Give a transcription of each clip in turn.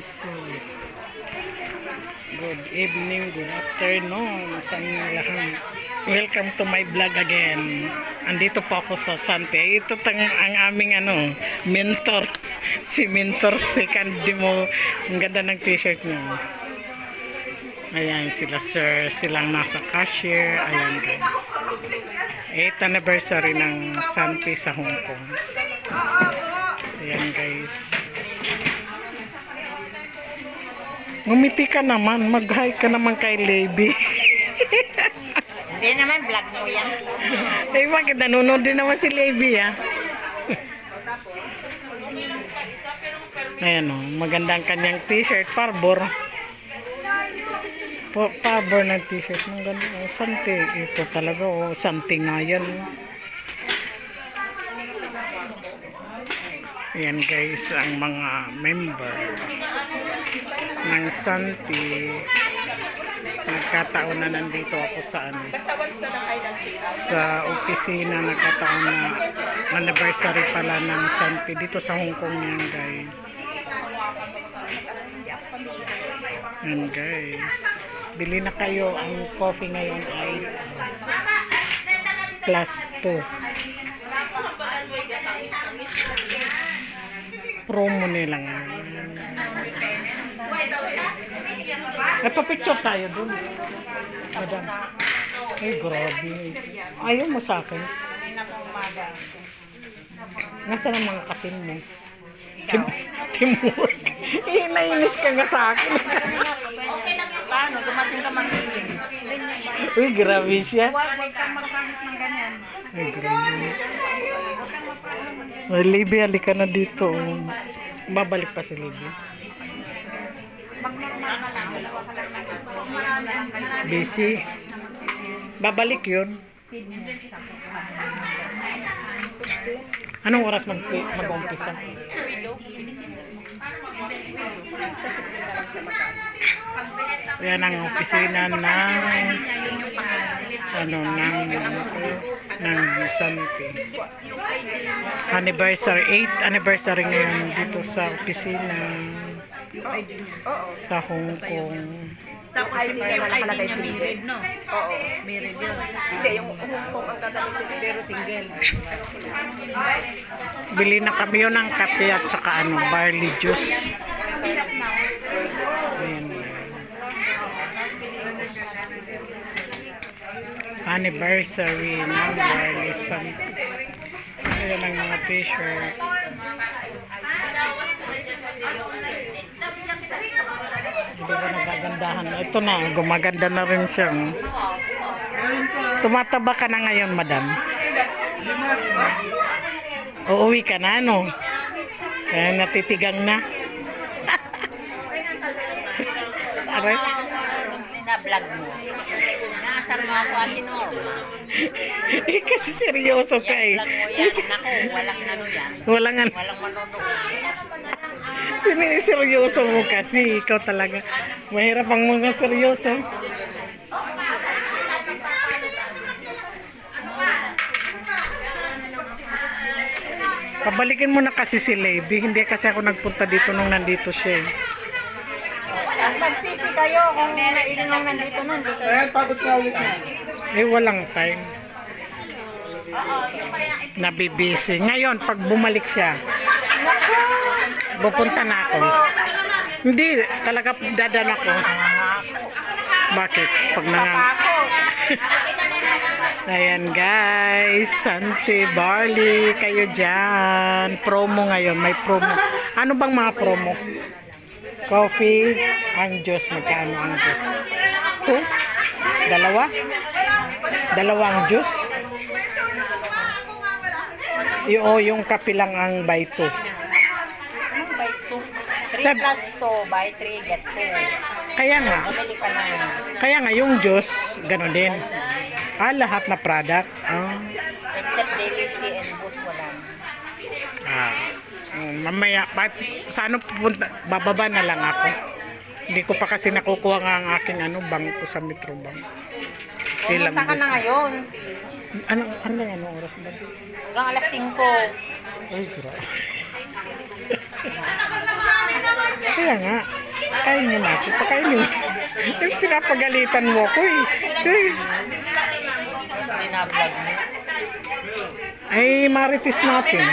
guys, good evening, good afternoon sa inyong lahat. Welcome to my vlog again. Andito po ako sa Sante. Ito ang aming mentor. Si Mentor Second Demo. Ang ganda ng t-shirt niya. Ayan sila sir, silang nasa cashier. Ayan guys, 8th anniversary ng Sante sa Hong Kong. Ayan guys, ngumiti ka naman, mag-hi ka naman kay Levi. Hindi naman, vlog mo yan. Eh, bakit nanonood din naman si Levi, ah? Ayan o, magandang kanyang t-shirt, parbor. Parbor ng t-shirt, maganda. Oh, Sante, ito talaga, oh, Sante nga yan. Ayan guys, ang mga member ng Sante. Nagkataon na nandito ako sa opisina. Nagkataon na anniversary pala ng Sante dito sa Hong Kong yan guys. Yan guys, bili na kayo. Ang coffee ngayon ay +2. Promo nila nga. Napapicture tayo dun. Madam. Ay, grabe. Ayaw mo sa akin. Nasaan ang mga kapin mo? Teamwork. Nainis ka nga sa akin. Okay lang yan. Paano? Dumating ka mag-iinis. Uy, grabe siya. Huwag kang mag-promise ng ganyan. Ay, grabe. Ay, Libby, halika na dito. Babalik pa si Libby. Busy. Babalik yun. Anong oras mag-umpisa? Yan ang opisina ng Sante. Anniversary, 8th anniversary ngayon dito sa opisina sa Hong Kong. Tapos ay hindi naman nakalagay si Red, no? Oo, may Red yun. Hindi, yung Hong Kong ang dadalhin pero single. Bili na kami yun ng kape at saka barley juice. Ayan. Anniversary ng barley Sante. Ayan ang mga t-shirt. Hindi ba nagagandahan? Ito na, gumaganda na rin siya. Tumataba ka na ngayon, madam. Uuwi ka na, no? Kaya natitigang na. Aray. Na-vlog mo. Naasar mo ako, Ate Norma. Eh, kasi seryoso ka eh. Vlog mo yan. Naku, walang ano yan. Walang Walang manonood. seryoso mo kasi. Ikaw talaga. Mahirap ang mga seryoso. Pabalikin mo na kasi si Levi. Hindi kasi ako nagpunta dito nung nandito siya. Magsisi kayo kung ilinong nandito nun. Eh, walang time. Nabibisi. Ngayon, pag bumalik siya, pupunta na ako. Hindi, talaga dadan ako. Bakit? Pag Ayan guys, Sante Barley, kayo dyan. Promo ngayon, may promo. Ano bang mga promo? Coffee, ang juice, magkano ang juice? 2? Dalawa? Dalawang juice? Yung kape lang ang buy 2. 3 plus 2 by 3 gets 2. Kaya nga. Bumili ka na. Kaya nga yung juice, gano'n din. Lahat na product. Except Delicy and Boost wala. Mamaya, saan pupunta? Bababa na lang ako. Hindi ko pa kasi nakukuha nga ang aking bangko sa Metro Bank. Pumunta ka na ngayon. Ano oras ba? Hanggang alas 5. Ay, grabe. Kaya Kaya nga. Kainin natin. Pakainin. Yung pinapagalitan mo ko eh. Ay, marites natin.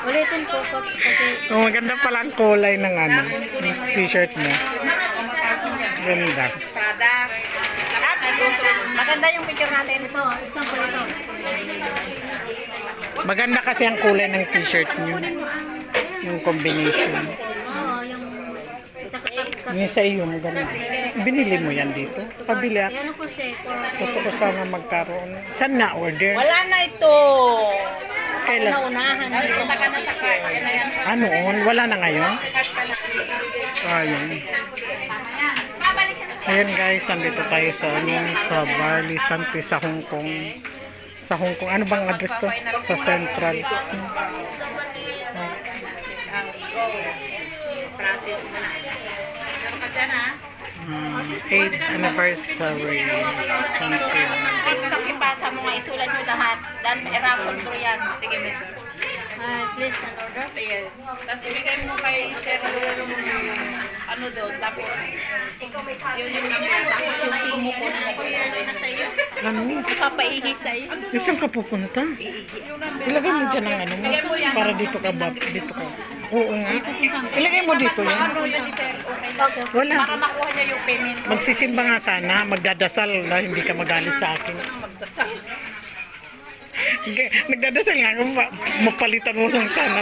Ulitin po kasi Oh, maganda pala ang kulay ng ano, ng t-shirt mo. Ganda. Maganda yung picture natin. ito, isang po ito. Maganda kasi ang kulay ng t-shirt niyo. Yung combination. Oo, yung sa katat. Yung sa iyo, maganda. Binili mo yan dito? Pabili ako. Yan po siya. Gusto ko sana magkaroon. Saan na order? Wala na ito. Kailan? Naunahan. Punta ka na sa cart. Yan na yan. Ano? Wala na ngayon? Ayun. Ayun guys, andito tayo sa sa Barley Sante sa Hong Kong. Sa Hong Kong. Ano bang address to? Sa Central. Francis mo na. Meron ka dyan ha? 8th anniversary. Sante. Facebook, ipasa mo nga. Isulat nyo lahat. Dan, i-raffle ko yan. Sige, may. Please an order. Yes. Tapos ibigay mo kay Sir yung ano doon. Tapos, yun yung number. Tapos yung kumukuha mo ko yun. Na sa'yo. Ano? Papaihi sa'yo. Saan ka pupunta? Ilagay mo dyan ang ano mo. Para dito ka ba? Dito ka. Oo nga. Ilagay mo dito yan. Ano yun ni Sir? Okay lang. Okay. Wala. Para makuha niya yung payment. Magsisimba nga sana. Magdadasal na hindi ka magalit sa akin. Magdasal. Nagdadasal nga ako. Mapalitan mo lang sana.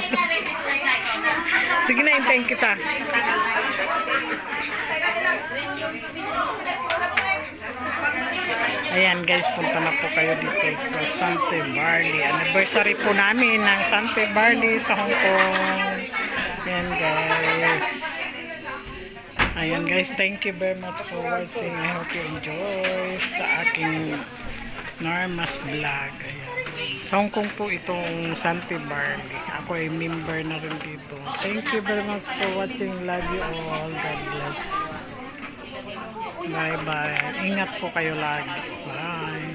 Sige na, hintayin kita. Ayan guys, punta na po kayo dito sa Sante Barley. Anniversary po namin ng Sante Barley sa Hong Kong. Ayan guys. Ayan guys, thank you very much for watching. I hope you enjoy sa aking Norma's vlog. Ayan. Sa Hong Kong po itong Sante Barley. Ako ay member na rin dito. Thank you very much for watching. Love you all. God bless. Bye bye. Ingat po kayo lagi. Bye.